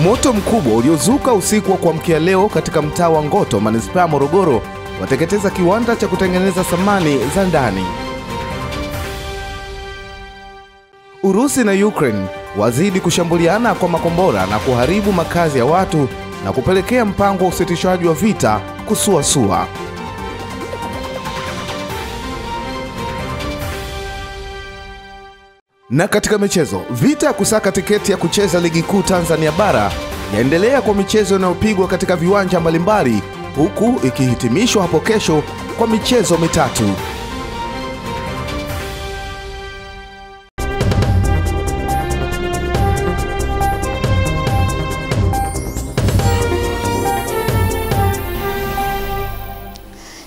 Moto mkubwa uliozuka usiku wa kuamkia leo katika mtaa wa Ngoto, manispaa ya Morogoro, wateketeza kiwanda cha kutengeneza samani za ndani. Urusi na Ukraine wazidi kushambuliana kwa makombora na kuharibu makazi ya watu na kupelekea mpango wa usitishaji wa vita kusuasua. Na katika michezo, vita ya kusaka tiketi ya kucheza ligi kuu Tanzania bara yaendelea kwa michezo inayopigwa katika viwanja mbalimbali, huku ikihitimishwa hapo kesho kwa michezo mitatu.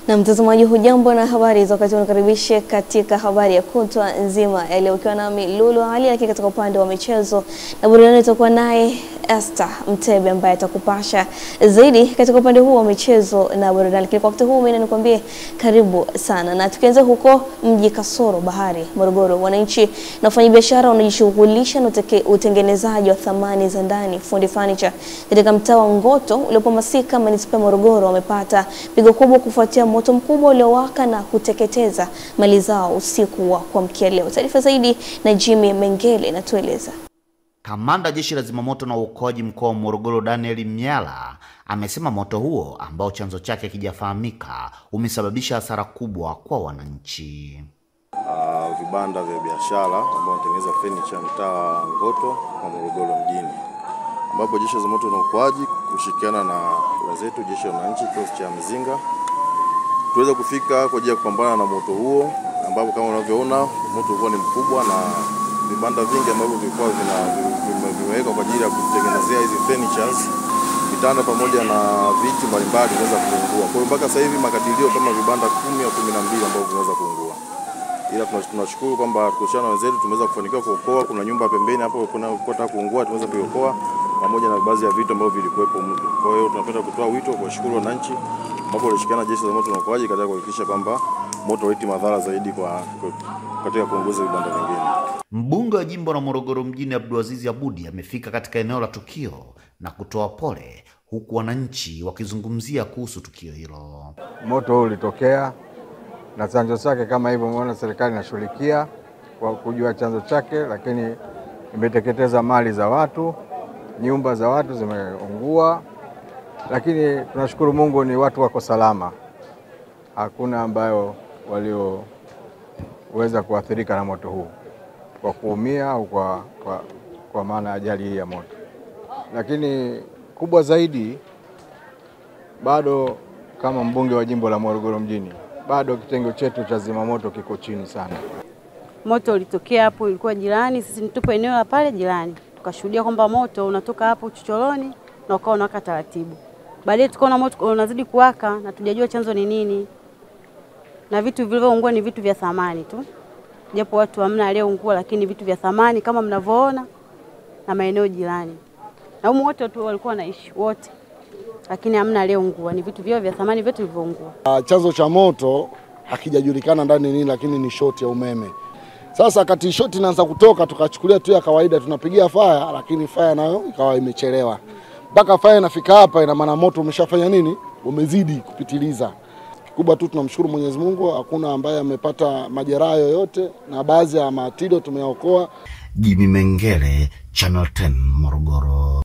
Na mtazamaji, hujambo na habari za wakati, unakaribisha katika habari ya kutwa nzima ya leo, ukiwa nami Lulu Ali. Lakini katika upande wa michezo na burudani tutakuwa naye Esther Mtebe ambaye atakupasha zaidi katika upande huu wa michezo na burudani. Lakini kwa wakati huu mimi nikwambie karibu sana, na tukianza huko mji kasoro bahari Morogoro, wananchi na wafanyabiashara wanajishughulisha na utengenezaji wa thamani za ndani, fundi furniture, katika mtaa wa Ngoto uliopo Masika, manispaa ya Morogoro, wamepata pigo kubwa kufuatia moto mkubwa uliowaka na kuteketeza mali zao usiku wa kuamkia leo. Taarifa zaidi na Jimmy Mengele inatueleza. Kamanda Jeshi la Zimamoto na Uokoaji mkoa wa Morogoro Daniel Mnyala amesema moto huo ambao chanzo chake hakijafahamika umesababisha hasara kubwa kwa wananchi. Vibanda vya biashara ambao wanatengeneza furniture mtaa wa Ngoto kwa Morogoro mjini, ambapo Jeshi la Zimamoto na Uokoaji kushirikiana na wenzetu Jeshi la Wananchi kikosi cha Mzinga tuweza kufika kwa ajili ya kupambana na moto huo, ambapo kama unavyoona moto ulikuwa ni mkubwa na vibanda vingi ambavyo vilikuwa vimewekwa kwa ajili ya kutengenezea hizi furnitures, vitanda pamoja na viti mbalimbali vinaweza kuungua. Kwa hiyo mpaka sasa hivi makadirio kama vibanda 10 au 12 ambavyo vinaweza kuungua. Ila tunashukuru kwamba kushirikiana na wenzetu tumeweza kufanikiwa kuokoa. Kuna nyumba pembeni hapo kuna kota kuungua, tumeweza kuokoa pamoja na baadhi ya vitu ambavyo vilikuwepo mtu. Kwa hiyo tunapenda kutoa wito kwa kushukuru wananchi ambao walishirikiana Jeshi la Zimamoto na Uokoaji katika kuhakikisha kwamba moto hauleti madhara zaidi katika kuongoza vibanda vingine. Mbunge wa jimbo la Morogoro mjini Abdulaziz Abudi amefika katika eneo la tukio na kutoa pole, huku wananchi wakizungumzia kuhusu tukio hilo. Moto ulitokea na chanzo chake kama hivyo umeona serikali inashughulikia kwa kujua chanzo chake, lakini imeteketeza mali za watu, nyumba za watu zimeungua, lakini tunashukuru Mungu ni watu wako salama. Hakuna ambayo walioweza kuathirika na moto huu kwa kuumia au kwa maana ajali hii ya moto. Lakini kubwa zaidi, bado kama mbunge wa jimbo la Morogoro mjini, bado kitengo chetu cha zimamoto kiko chini sana. Moto ulitokea hapo, ilikuwa jirani, sisi tupo eneo la pale jirani. Tukashuhudia kwamba moto unatoka hapo chochoroni na ukawa unawaka taratibu. Baadaye tukaona moto unazidi kuwaka na tujajua chanzo ni nini. Na vitu vilivyoungua ni vitu vya thamani tu. Japo watu hamna aliyeungua, lakini vitu vya thamani kama mnavyoona na maeneo jirani. Na humo wote tu walikuwa wanaishi wote. Lakini hamna aliyeungua, ni vitu vya thamani vyote vilivyoungua. Chanzo cha moto hakijajulikana ndani nini, lakini ni shoti ya umeme. Sasa kati shoti inaanza kutoka, tukachukulia tu ya kawaida tunapigia fire, lakini fire nayo ikawa imechelewa. Mpaka fire inafika hapa, ina maana moto umeshafanya nini? Umezidi kupitiliza. Kikubwa tu tunamshukuru Mwenyezi Mungu, hakuna ambaye amepata majeraha yoyote na baadhi ya maatido tumeokoa. Jimmy Mengele, Channel 10 Morogoro.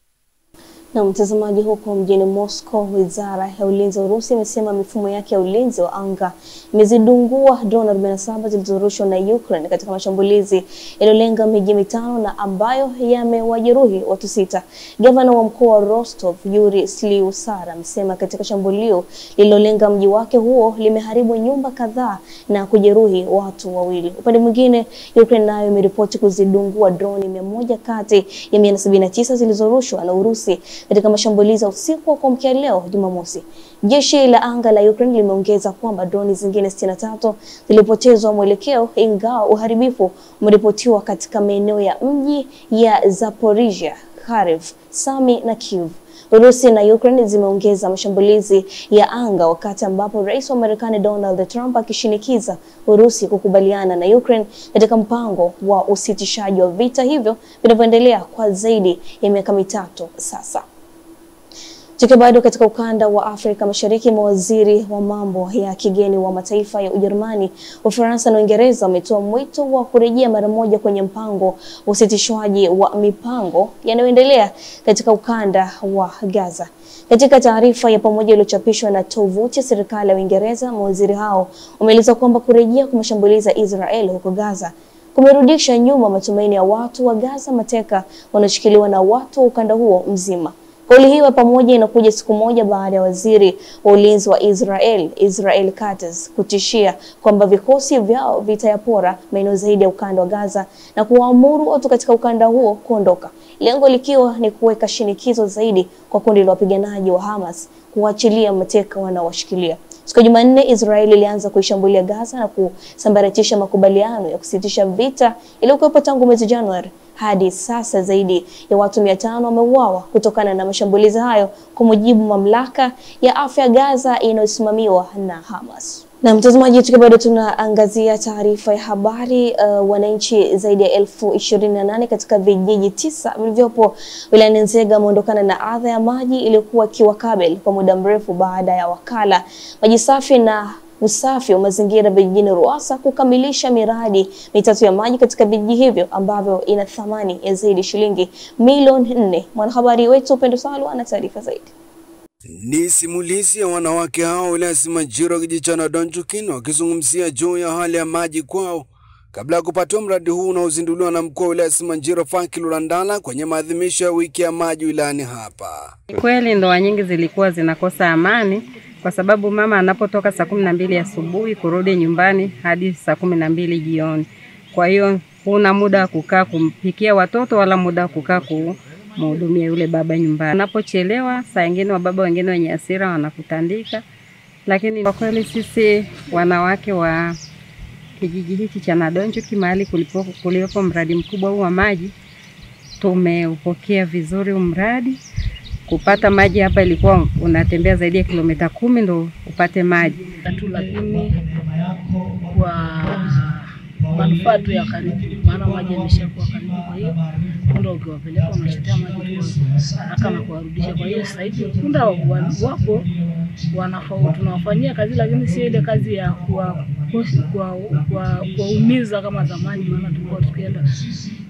Na mtazamaji, huko mjini Moscow, Wizara ya Ulinzi wa Urusi imesema mifumo yake ya ulinzi wa anga imezidungua drone 47 zilizorushwa na Ukraine katika mashambulizi yaliyolenga miji mitano na ambayo yamewajeruhi watu 6. Gavana wa mkoa wa Rostov, Yuri Sliusar, amesema katika shambulio lililolenga mji wake huo limeharibu nyumba kadhaa na kujeruhi watu 2. Upande mwingine, Ukraine nayo imeripoti kuzidungua drone 100 kati ya 179 zilizorushwa na Urusi katika mashambulizi ya usiku wa kuamkia leo Jumamosi. Jeshi la anga la Ukraine limeongeza kwamba droni zingine 63 zilipotezwa mwelekeo, ingawa uharibifu umeripotiwa katika maeneo ya mji ya Zaporizhia Kharkiv, Sami na Kyiv. Urusi na Ukraine zimeongeza mashambulizi ya anga wakati ambapo Rais wa Marekani Donald Trump akishinikiza Urusi kukubaliana na Ukraine katika mpango wa usitishaji wa vita hivyo vinavyoendelea kwa zaidi ya miaka mitatu sasa. Tukiwa bado katika ukanda wa Afrika Mashariki, mawaziri wa mambo ya kigeni wa mataifa ya Ujerumani, Ufaransa na Uingereza wametoa mwito wa kurejea mara moja kwenye mpango usitishwaji wa mipango yanayoendelea katika ukanda wa Gaza. Katika taarifa ya pamoja iliyochapishwa na tovuti ya serikali ya Uingereza, mawaziri hao wameeleza kwamba kurejea kwa mashambulizi ya Israel huko Gaza kumerudisha nyuma matumaini ya watu wa Gaza mateka wanaoshikiliwa na watu wa ukanda huo mzima. Kauli hiyo pamoja inakuja siku moja baada ya waziri wa ulinzi wa Israel Katz kutishia kwamba vikosi vyao vitayapora maeneo zaidi ya ukanda wa Gaza na kuwaamuru watu katika ukanda huo kuondoka. Lengo likiwa ni kuweka shinikizo zaidi kwa kundi la wapiganaji wa Hamas kuachilia mateka wanaowashikilia. Siku ya Jumanne, Israeli ilianza kuishambulia Gaza na kusambaratisha makubaliano ya kusitisha vita iliyokuwepo tangu mwezi Januari. Hadi sasa zaidi ya watu 500 wameuawa kutokana na mashambulizi hayo, kwa mujibu mamlaka ya afya Gaza inayosimamiwa na Hamas. Na mtazamaji, tukiwa bado tunaangazia taarifa ya habari, wananchi zaidi ya 28,000 katika vijiji 9 vilivyopo wilayani Nzega wameondokana na adha ya maji iliyokuwa kiwakabili kwa muda mrefu baada ya wakala maji safi na usafi wa mazingira vijijini Ruasa kukamilisha miradi mitatu ya maji katika vijiji hivyo ambavyo ina thamani ya zaidi shilingi milioni 4. Mwanahabari wetu Upendo Salwa ana taarifa zaidi. Ni simulizi ya wanawake hao wilaya Simanjiro kijiji cha Nadonjukin wakizungumzia juu ya hali ya maji kwao kabla ya kupatiwa mradi huu unaozinduliwa na mkuu wa wilaya Simanjiro Franki Lulandala kwenye maadhimisho ya wiki ya maji wilayani hapa. Kweli ndoa nyingi zilikuwa zinakosa amani kwa sababu mama anapotoka saa 12 asubuhi kurudi nyumbani hadi saa 12 jioni. Kwa hiyo huna muda kukaa kumpikia watoto wala muda kukaa kumhudumia yule baba nyumbani. Anapochelewa saa nyingine wababa wengine wenye hasira wanakutandika. Lakini kwa kweli sisi wanawake wa kijiji hiki cha Nadonjuki mahali kulipo mradi mkubwa huu wa maji tumeupokea vizuri mradi. Kupata maji hapa ilikuwa unatembea zaidi ya kilomita 10 ndo upate maji. Lakini kwa manufaa tu ya karibu, maana maji yameshakuwa karibu, kwa hiyo ndio ukiwapeleka unachotea maji kwa haraka na kuwarudisha. Kwa hiyo sasa hivi kunda wapo wanafaa tunawafanyia kazi, lakini si ile kazi ya kuumiza kama zamani, maana tulikuwa tukienda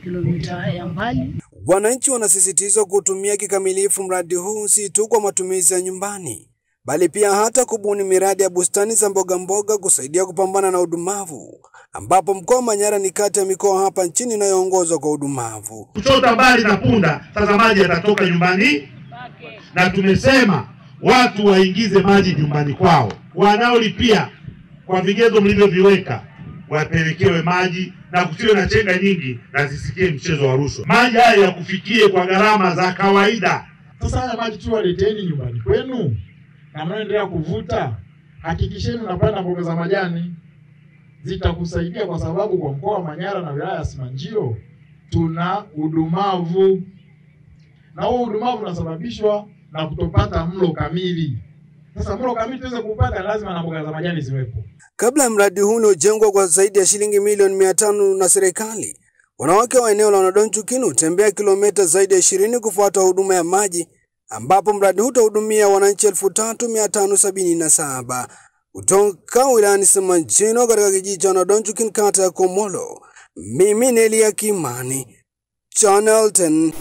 kilomita ya mbali. Wananchi wanasisitizwa kutumia kikamilifu mradi huu si tu kwa matumizi ya nyumbani, bali pia hata kubuni miradi ya bustani za mboga kusaidia kupambana na udumavu, ambapo mkoa wa Manyara ni kati ya mikoa hapa nchini inayoongozwa kwa udumavu. Kuchota mbali na punda, sasa maji yatatoka nyumbani, na tumesema watu waingize maji nyumbani kwao. Wanaolipia kwa vigezo mlivyoviweka wapelekewe maji na kusiwe na chenga nyingi na zisikie mchezo wa rushwa. Maji haya yakufikie kwa gharama za kawaida. Sasa haya maji tu waleteni nyumbani kwenu, na mnaendelea kuvuta, hakikisheni mnapanda mboga za majani. Zitakusaidia kwa sababu kwa mkoa wa Manyara na wilaya ya Simanjiro tuna udumavu. Na huo udumavu unasababishwa na kutopata mlo kamili. Sasa mlo kamili tuweze kupata, lazima na mboga za majani ziwepo. Kabla ya mradi huu uliojengwa kwa zaidi ya shilingi milioni 500 na serikali, wanawake wa eneo la Nadonjukin hutembea kilomita zaidi ya 20 kufuata huduma ya maji, ambapo mradi huu utahudumia wananchi 3577. Kutoka wilayani Simanjiro katika kijiji cha Nadonjukin kata ya Komolo, mimi ni Elia Kimani, Channel 10.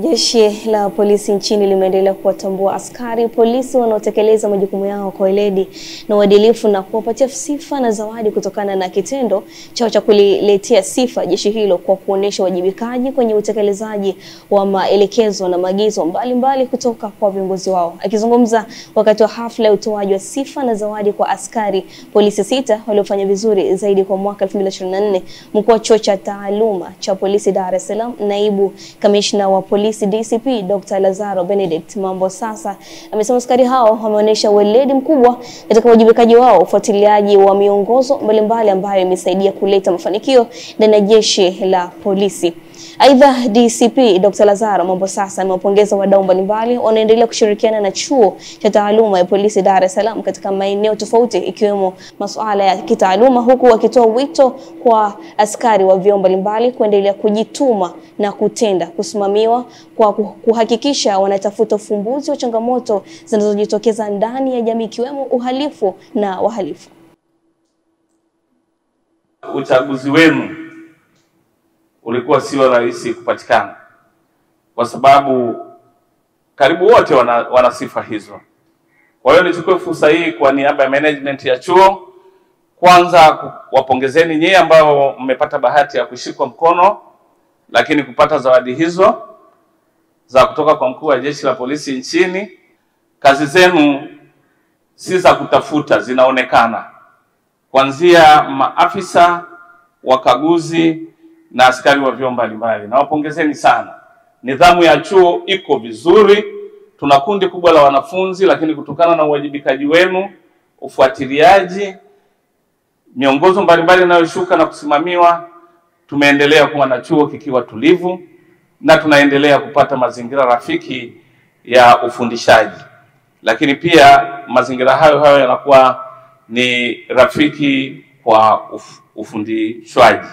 Jeshi la polisi nchini limeendelea kuwatambua askari polisi wanaotekeleza majukumu yao kwa weledi na uadilifu na kuwapatia sifa na zawadi kutokana na kitendo chao cha kuliletea sifa jeshi hilo kwa kuonesha wajibikaji kwenye utekelezaji wa maelekezo na maagizo mbalimbali kutoka kwa viongozi wao. Akizungumza wakati wa hafla ya utoaji wa sifa na zawadi kwa askari polisi 6 waliofanya vizuri zaidi kwa mwaka 2024, mkuu wa chuo cha taaluma cha polisi Dar es Salaam, naibu kamishna wa polisi DCP Dr. Lazaro Benedict Mambo sasa amesema askari hao wameonyesha weledi mkubwa katika wajibikaji wao, ufuatiliaji wa miongozo mbalimbali ambayo imesaidia kuleta mafanikio ndani ya jeshi la polisi. Aidha, DCP Dr. Lazaro Mambo sasa amewapongeza wadau mbalimbali wanaendelea kushirikiana na chuo cha taaluma ya polisi Dar es Salaam katika maeneo tofauti ikiwemo masuala ya kitaaluma, huku wakitoa wito kwa askari wa vyombo mbalimbali kuendelea kujituma na kutenda kusimamiwa kwa kuhakikisha wanatafuta ufumbuzi wa changamoto zinazojitokeza ndani ya jamii ikiwemo uhalifu na wahalifu. Uchaguzi wenu ulikuwa sio rahisi kupatikana kwa sababu karibu wote wana sifa hizo. Kwa hiyo nichukue fursa hii kwa niaba ya management ya chuo kwanza wapongezeni nyie ambao mmepata bahati ya kushikwa mkono lakini kupata zawadi hizo za kutoka kwa mkuu wa jeshi la polisi nchini. Kazi zenu si za kutafuta, zinaonekana. Kuanzia maafisa, wakaguzi na askari wa vyombo mbalimbali. Na wapongezeni sana. Nidhamu ya chuo iko vizuri. Tuna kundi kubwa la wanafunzi, lakini kutokana na uwajibikaji wenu, ufuatiliaji, miongozo mbalimbali inayoshuka na kusimamiwa, tumeendelea kuwa na chuo kikiwa tulivu na tunaendelea kupata mazingira rafiki ya ufundishaji. Lakini pia mazingira hayo yanakuwa ni rafiki kwa ufundishwaji.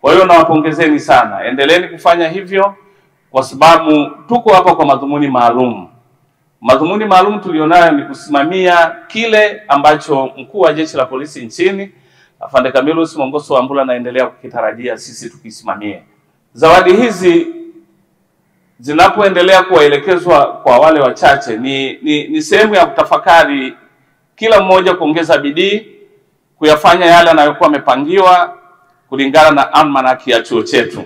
Kwa hiyo nawapongezeni sana. Endeleeni kufanya hivyo kwa sababu tuko hapa kwa madhumuni maalum. Madhumuni maalum tulionayo ni kusimamia kile ambacho mkuu wa jeshi la polisi nchini Afande Camillus Mongoso Wambura anaendelea kukitarajia sisi tukisimamie. Zawadi hizi zinapoendelea kuwaelekezwa kwa wale wachache ni sehemu ya kutafakari kila mmoja kuongeza bidii kuyafanya yale anayokuwa amepangiwa kulingana na almanaki ya chuo chetu.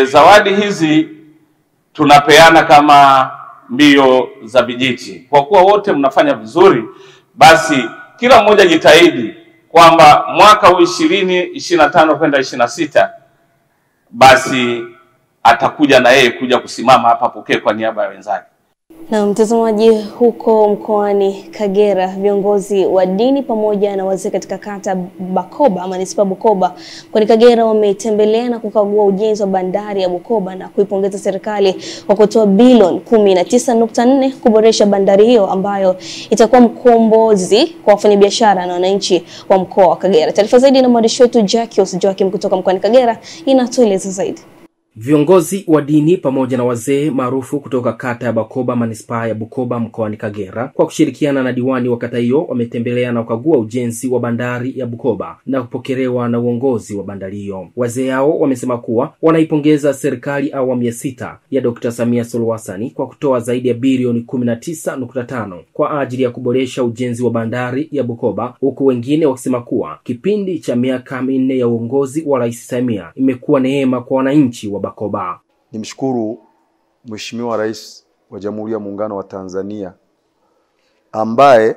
Zawadi hizi tunapeana kama mbio za vijiti. Kwa kuwa wote mnafanya vizuri, basi kila mmoja jitahidi kwamba mwaka huu 2025 kwenda 26 basi atakuja na yeye kuja kusimama hapa pokee kwa niaba ya wenzake. Na mtazamaji, huko mkoani Kagera, viongozi wa dini pamoja na wazee katika kata Bukoba, Manispaa Bukoba, kwani Kagera wametembelea na kukagua ujenzi wa bandari ya Bukoba na kuipongeza serikali kwa kutoa bilioni 19.4 kuboresha bandari hiyo ambayo itakuwa mkombozi kwa wafanyabiashara na wananchi wa mkoa wa Kagera. Taarifa zaidi na mwandishi wetu Jacques Joakim kutoka mkoani Kagera inatueleza zaidi. Viongozi wa dini pamoja na wazee maarufu kutoka kata ya Bukoba, Manispaa ya Bukoba mkoani Kagera, kwa kushirikiana na diwani wa kata hiyo wametembelea na kukagua ujenzi wa bandari ya Bukoba na kupokelewa na uongozi wa bandari hiyo. Wazee hao wamesema kuwa wanaipongeza serikali awamu ya 6 ya Dr. Samia Suluhu Hassan kwa kutoa zaidi ya bilioni 19.5 kwa ajili ya kuboresha ujenzi wa bandari ya Bukoba, huku wengine wakisema kuwa kipindi cha miaka 4 ya uongozi wa Rais Samia imekuwa neema kwa wananchi wa Bukoba. Nimshukuru Mheshimiwa Rais wa Jamhuri ya Muungano wa Tanzania ambaye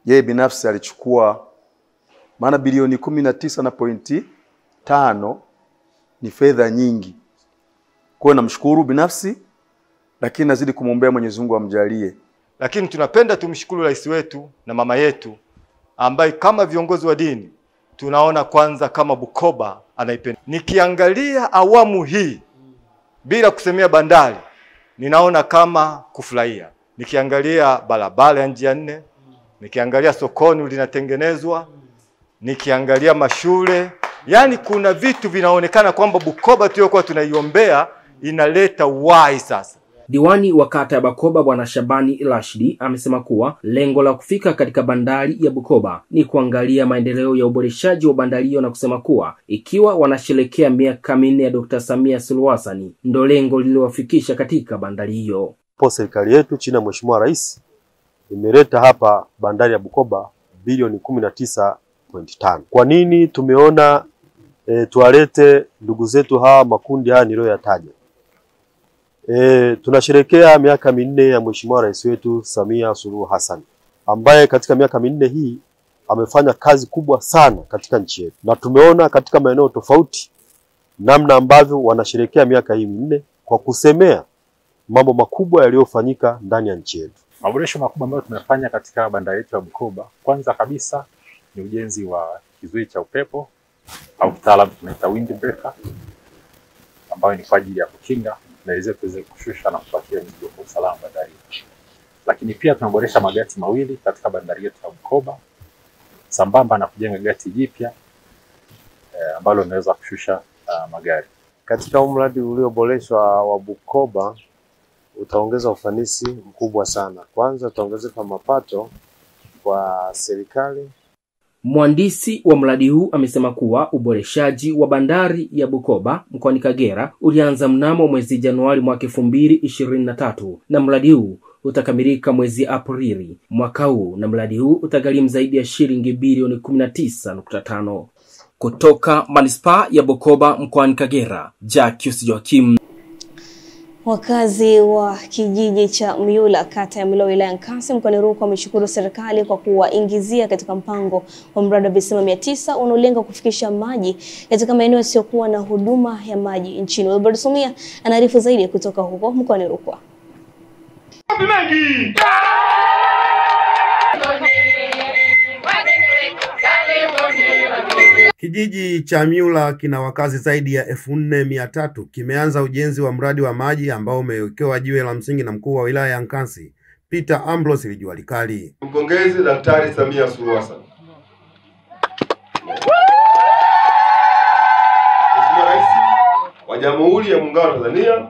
yeye binafsi alichukua, maana bilioni 19.5 ni fedha nyingi. Kwa hiyo namshukuru binafsi, lakini nazidi kumwombea Mwenyezi Mungu amjalie. Lakini tunapenda tumshukuru rais wetu na mama yetu ambaye kama viongozi wa dini tunaona kwanza kama Bukoba anaipenda. Nikiangalia awamu hii bila kusemea bandari, ninaona kama kufurahia. Nikiangalia barabara ya njia 4, nikiangalia sokoni linatengenezwa, nikiangalia mashule, yani kuna vitu vinaonekana kwamba Bukoba tuliyokuwa tunaiombea inaleta uhai sasa. Diwani wa kata ya Bukoba Bwana Shabani Rashidi amesema kuwa lengo la kufika katika bandari ya Bukoba ni kuangalia maendeleo ya uboreshaji wa bandari hiyo, na kusema kuwa ikiwa wanasherehekea miaka 4 ya Dr. Samia Suluhu Hassan ndio lengo lililowafikisha katika bandari hiyo. Kwa serikali yetu chini ya Mheshimiwa Rais imeleta hapa bandari ya Bukoba bilioni 19.5. Kwa nini tumeona tuwalete ndugu zetu hawa makundi haya niliyoyataja? Tunasherehekea miaka 4 ya Mheshimiwa Rais wetu Samia Suluhu Hassan ambaye katika miaka 4 hii amefanya kazi kubwa sana katika nchi yetu, na tumeona katika maeneo tofauti namna ambavyo wanasherehekea miaka hii 4 kwa kusemea mambo makubwa yaliyofanyika ndani ya nchi yetu. Maboresho makubwa ambayo tumefanya katika bandari yetu ya Bukoba, kwanza kabisa ni ujenzi wa kizuizi cha upepo au kitaalamu tunaita windbreaker, ambayo ni kwa ajili ya kukinga meli zetu ziweze kushusha na kupakia mizigo kwa usalama bandarini. Lakini pia tunaboresha magati mawili katika bandari yetu ya Bukoba sambamba na kujenga gati jipya ambalo linaweza kushusha magari. Katika mradi ulioboreshwa wa Bukoba utaongeza ufanisi mkubwa sana. Kwanza utaongezeka mapato kwa serikali. Mhandisi wa mradi huu amesema kuwa uboreshaji wa bandari ya Bukoba mkoani Kagera ulianza mnamo mwezi Januari mwaka 2023 na mradi huu utakamilika mwezi Aprili mwaka huu, na mradi huu utagharimu zaidi ya shilingi bilioni 19.5. Kutoka manispaa ya Bukoba mkoani Kagera, Jacques Joachim. Wakazi wa kijiji cha Myula kata ya Milo wilaya Nkasi mkoani Rukwa wameshukuru serikali kwa kuwaingizia katika mpango wa mradi wa visima 900 unaolenga kufikisha maji katika maeneo yasiyokuwa na huduma ya maji nchini. Wilbard Sumia anaarifu zaidi kutoka huko mkoani Rukwa. Kijiji cha Myula kina wakazi zaidi ya 4300 kimeanza ujenzi wa mradi wa maji ambao umewekewa jiwe la msingi na mkuu wa wilaya ya Nkasi Peter Ambrose Lijualikali. Mpongeze Daktari Samia Suluhu Hassan, Mheshimiwa Rais wa Jamhuri ya Muungano wa Tanzania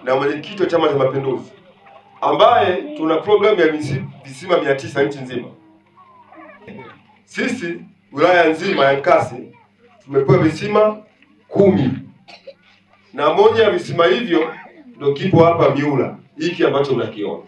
na mwenyekiti wa Chama cha Mapinduzi, ambaye tuna programu ya visima 900 nchi nzima. Sisi wilaya nzima ya Nkasi tumepewa visima 10 na moja ya visima hivyo ndio kipo hapa Myula, hiki ambacho mnakiona.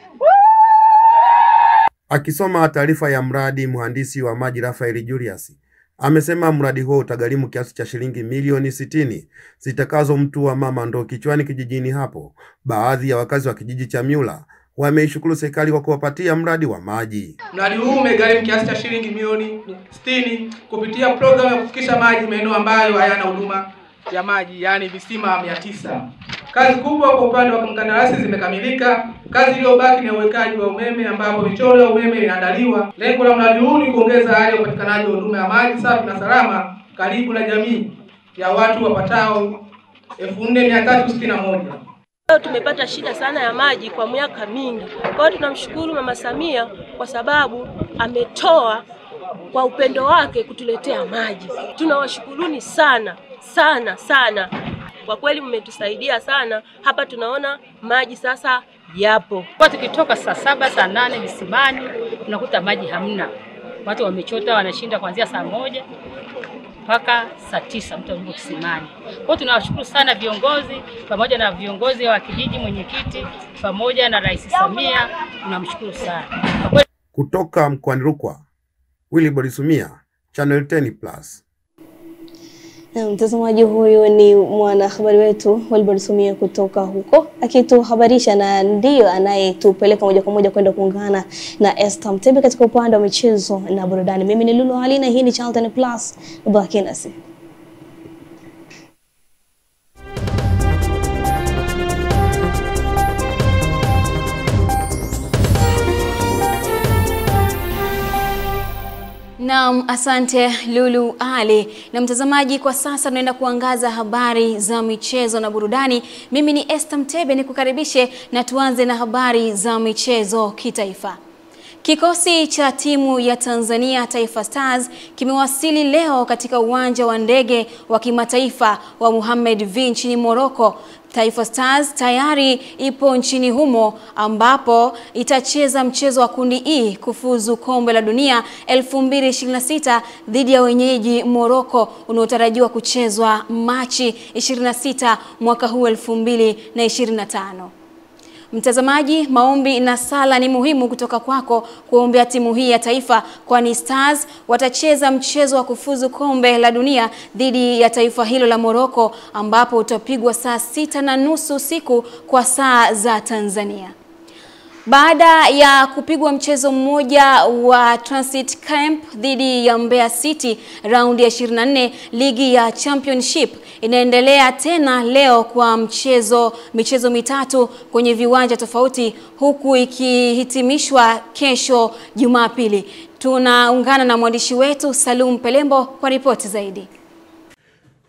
Akisoma taarifa ya mradi, mhandisi wa maji Rafael Julius amesema mradi huo utagharimu kiasi cha shilingi milioni 60 zitakazomtua mama ndoo kichwani kijijini hapo. Baadhi ya wakazi wa kijiji cha Myula wameishukuru serikali kwa kuwapatia mradi wa maji. Mradi huu umegharimu kiasi cha shilingi milioni 60 kupitia programu ya kufikisha maji maeneo ambayo hayana huduma ya maji, yani visima 900. Kazi kubwa kwa upande wa mkandarasi zimekamilika. Kazi iliyobaki ni uwekaji wa umeme ambapo michoro ya umeme inaandaliwa. Lengo la mradi huu ni kuongeza hali ya upatikanaji wa huduma ya maji safi na salama karibu na jamii ya watu wapatao 4361. Tumepata shida sana ya maji kwa miaka mingi. Kwa hiyo tunamshukuru Mama Samia kwa sababu ametoa kwa upendo wake kutuletea maji. Tunawashukuruni sana sana sana. Kwa kweli mmetusaidia sana. Hapa tunaona maji sasa yapo. Kwa tukitoka saa 7 saa 8 visimani tunakuta maji hamna. Watu wamechota wanashinda kuanzia saa 1 mpaka saa 9 mtu yuko kisimani. Kwa tunawashukuru sana viongozi pamoja na viongozi wa kijiji, mwenyekiti pamoja na Rais Samia, tunamshukuru sana. Kutoka mkoani Rukwa, Wilbard Sumia, Channel 10+. Na mtazamaji, huyu ni mwanahabari wetu Wilbard Sumia kutoka huko akituhabarisha, na ndio anayetupeleka moja kwa moja kwenda kuungana na Esther Mtebe katika upande wa michezo na burudani. Mimi ni Lulu Ali na hii ni Channel 10+. Baki nasi. Naam, asante Lulu Ali. Na mtazamaji, kwa sasa tunaenda kuangaza habari za michezo na burudani. Mimi ni Esther Mtebe, nikukaribishe na tuanze na habari za michezo kitaifa. Kikosi cha timu ya Tanzania Taifa Stars kimewasili leo katika uwanja wa ndege wa kimataifa wa Mohammed V nchini Morocco. Taifa Stars tayari ipo nchini humo ambapo itacheza mchezo wa kundi E kufuzu kombe la dunia 2026 dhidi ya wenyeji Morocco unaotarajiwa kuchezwa Machi 26 mwaka huu 2025. Mtazamaji, maombi na sala ni muhimu kutoka kwako kuombea timu hii ya taifa, kwani Stars watacheza mchezo wa kufuzu kombe la dunia dhidi ya taifa hilo la Morocco ambapo utapigwa saa 6:30 usiku kwa saa za Tanzania. Baada ya kupigwa mchezo mmoja wa Transit Camp dhidi ya Mbeya City raundi ya 24, ligi ya Championship inaendelea tena leo kwa michezo mitatu kwenye viwanja tofauti, huku ikihitimishwa kesho Jumapili. Tunaungana na mwandishi wetu Salum Pelembo kwa ripoti zaidi.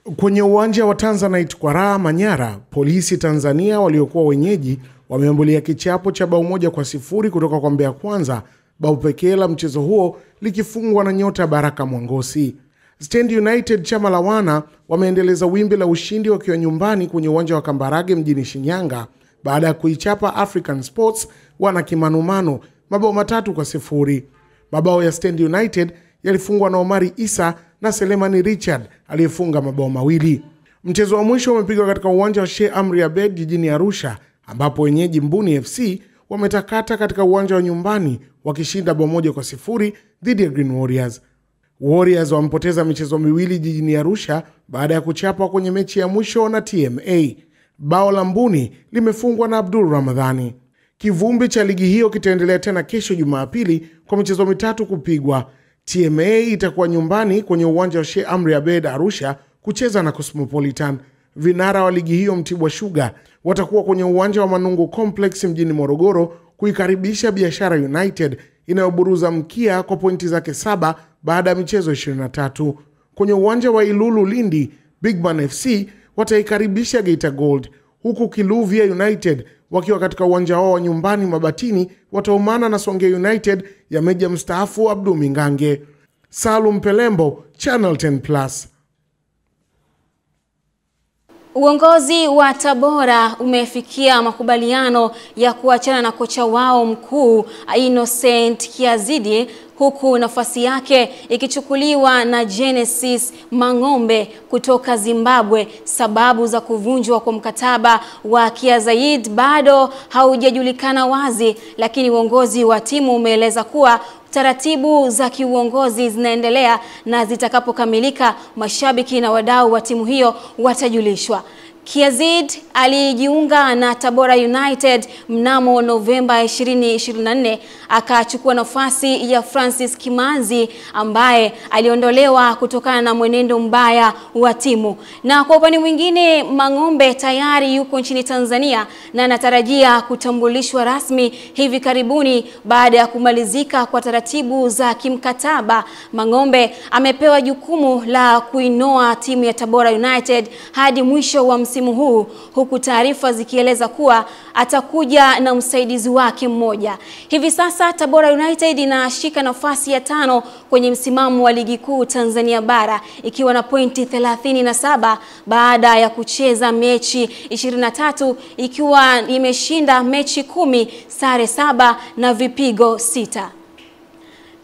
Kwenye uwanja wa Tanzanite kwa Raha Manyara, Polisi Tanzania waliokuwa wenyeji wameambulia kichapo cha bao 1-0 kutoka kwa Mbeya Kwanza, bao pekee la mchezo huo likifungwa na nyota Baraka Mwangosi. Stand United chama la wana wameendeleza wimbi la ushindi wakiwa nyumbani kwenye uwanja wa Kambarage mjini Shinyanga baada ya kuichapa African Sports wana kimanumano mabao 3-0. Mabao ya Stand United yalifungwa na Omari Isa na Selemani Richard aliyefunga mabao 2. Mchezo wa mwisho umepigwa katika uwanja wa Sheikh Amri Abeid jijini Arusha, ambapo wenyeji Mbuni FC wametakata katika uwanja wa nyumbani wakishinda bao 1-0 dhidi ya Green Warriors. Warriors wamepoteza michezo 2 jijini Arusha baada ya kuchapa kwenye mechi ya mwisho na TMA. Bao la Mbuni limefungwa na Abdul Ramadhani. Kivumbi cha ligi hiyo kitaendelea tena kesho Jumapili kwa michezo 3 kupigwa. TMA itakuwa nyumbani kwenye uwanja wa Sheikh Amri Abeid Arusha kucheza na Cosmopolitan. Vinara wa ligi hiyo Mtibwa Sugar watakuwa kwenye uwanja wa Manungu Complex mjini Morogoro kuikaribisha Biashara United inayoburuza mkia kwa pointi zake 7 baada ya michezo 23. Kwenye uwanja wa Ilulu Lindi, Bigman FC wataikaribisha Geita Gold, huku Kiluvia United wakiwa katika uwanja wao wa nyumbani Mabatini wataumana na Songea United ya meja mstaafu Abdul Mingange. Salum Pelembo, Channel 10+. Uongozi wa Tabora umefikia makubaliano ya kuachana na kocha wao mkuu Innocent Kiazidi, huku nafasi yake ikichukuliwa na Genesis Mang'ombe kutoka Zimbabwe. Sababu za kuvunjwa kwa mkataba wa Kiazidi bado haujajulikana wazi, lakini uongozi wa timu umeeleza kuwa taratibu za kiuongozi zinaendelea na zitakapokamilika mashabiki na wadau wa timu hiyo watajulishwa. Kiazid alijiunga na Tabora United mnamo Novemba 2024, akachukua nafasi ya Francis Kimanzi ambaye aliondolewa kutokana na mwenendo mbaya wa timu. Na kwa upande mwingine, Mang'ombe tayari yuko nchini Tanzania na anatarajia kutambulishwa rasmi hivi karibuni baada ya kumalizika kwa taratibu za kimkataba. Mang'ombe amepewa jukumu la kuinoa timu ya Tabora United hadi mwisho wa msimu huu, huku taarifa zikieleza kuwa atakuja na msaidizi wake mmoja. Hivi sasa Tabora United inashika nafasi ya 5 kwenye msimamo wa ligi kuu Tanzania bara ikiwa na pointi 37 baada ya kucheza mechi 23, ikiwa imeshinda mechi 10, sare 7 na vipigo 6.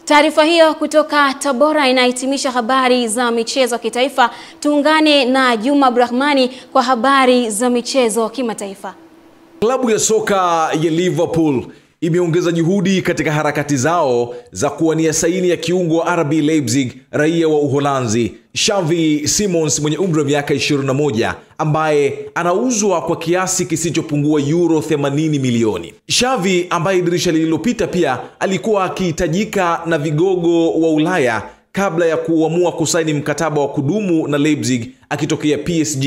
Taarifa hiyo kutoka Tabora inahitimisha habari za michezo kitaifa. Tuungane na Juma Abdurahmani kwa habari za michezo kimataifa. Klabu ya soka ya Liverpool imeongeza juhudi katika harakati zao za kuwania saini ya kiungo wa RB Leipzig raia wa Uholanzi Xavi Simons mwenye umri wa miaka 21 ambaye anauzwa kwa kiasi kisichopungua euro 80 milioni. Xavi ambaye dirisha lililopita pia alikuwa akihitajika na vigogo wa Ulaya kabla ya kuamua kusaini mkataba wa kudumu na Leipzig akitokea PSG.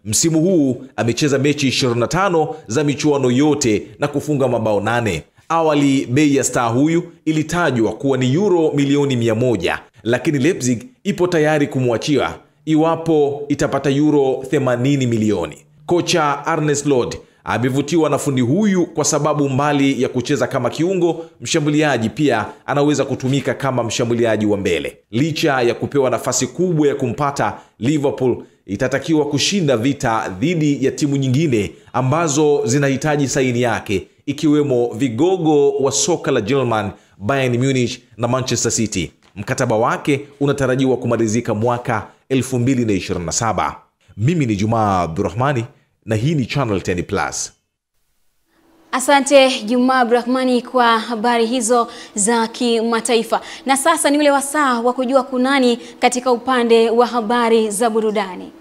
Msimu huu amecheza mechi 25 za michuano yote na kufunga mabao 8. Awali bei ya star huyu ilitajwa kuwa ni euro milioni 100, lakini Leipzig ipo tayari kumwachia iwapo itapata euro 80 milioni. Kocha Arne Slot amevutiwa na fundi huyu kwa sababu mbali ya kucheza kama kiungo, mshambuliaji pia anaweza kutumika kama mshambuliaji wa mbele. Licha ya kupewa nafasi kubwa ya kumpata, Liverpool itatakiwa kushinda vita dhidi ya timu nyingine ambazo zinahitaji saini yake, ikiwemo vigogo wa soka la German Bayern Munich na Manchester City. Mkataba wake unatarajiwa kumalizika mwaka 2027. Mimi ni Juma Abdurahmani na hii ni Channel 10+. Asante Juma Abdurahmani kwa habari hizo za kimataifa. Na sasa ni ule wasaa wa kujua kunani katika upande wa habari za burudani.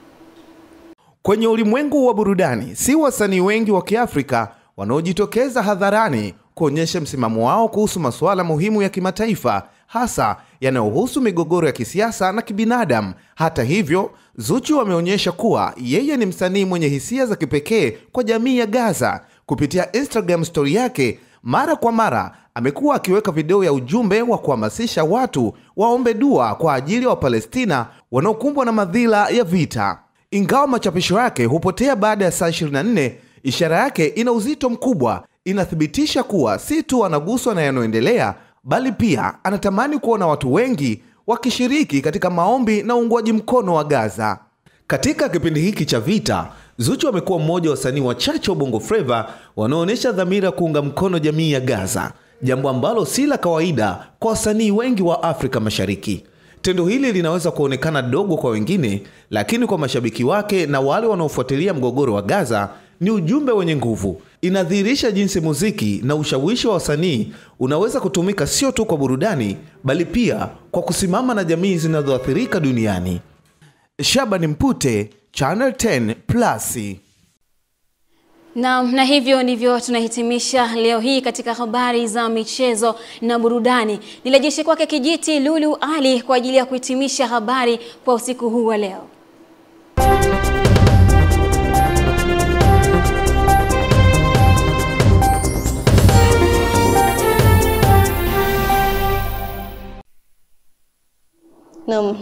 Kwenye ulimwengu wa burudani, si wasanii wengi wa Kiafrika wanaojitokeza hadharani kuonyesha msimamo wao kuhusu masuala muhimu ya kimataifa, hasa yanayohusu migogoro ya kisiasa na kibinadamu. Hata hivyo, Zuchu ameonyesha kuwa yeye ni msanii mwenye hisia za kipekee kwa jamii ya Gaza. Kupitia Instagram story yake, mara kwa mara amekuwa akiweka video ya ujumbe wa kuhamasisha watu waombe dua kwa ajili ya Wapalestina wanaokumbwa na madhila ya vita. Ingawa machapisho yake hupotea baada ya saa 24, ishara yake ina uzito mkubwa. Inathibitisha kuwa si tu anaguswa na yanayoendelea, bali pia anatamani kuona watu wengi wakishiriki katika maombi na uungwaji mkono wa Gaza. Katika kipindi hiki cha vita, Zuchu amekuwa mmoja wa wasanii wachache wa Bongo Flava wanaoonyesha dhamira kuunga mkono jamii ya Gaza, jambo ambalo si la kawaida kwa wasanii wengi wa Afrika Mashariki. Tendo hili linaweza kuonekana dogo kwa wengine, lakini kwa mashabiki wake na wale wanaofuatilia mgogoro wa Gaza ni ujumbe wenye nguvu. Inadhihirisha jinsi muziki na ushawishi wa wasanii unaweza kutumika sio tu kwa burudani, bali pia kwa kusimama na jamii zinazoathirika duniani. Shabani Mpute, Channel 10 Plus. Na hivyo ndivyo tunahitimisha leo hii katika habari za michezo na burudani. Nirejeshe kwake kijiti Lulu Ali kwa ajili ya kuhitimisha habari kwa usiku huu wa leo.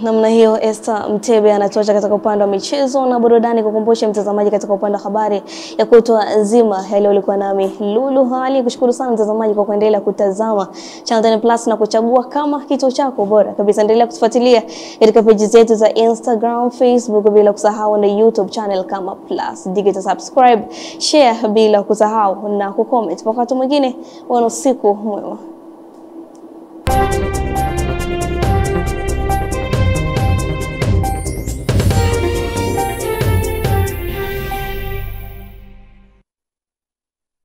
Namna hiyo Esther Mtebe anatuacha katika upande wa michezo na burudani. Kukumbusha mtazamaji katika upande wa habari ya kutwa nzima leo ulikuwa nami Lulu Hali. Kushukuru sana mtazamaji kwa kuendelea kutazama Channel 10 Plus na kuchagua kama kituo chako bora kabisa. Endelea kutufuatilia katika page zetu za Instagram, Facebook, bila kusahau na YouTube channel kama Plus Digital. Subscribe, share bila kusahau na kucomment. Wakati mwingine wana usiku mwema.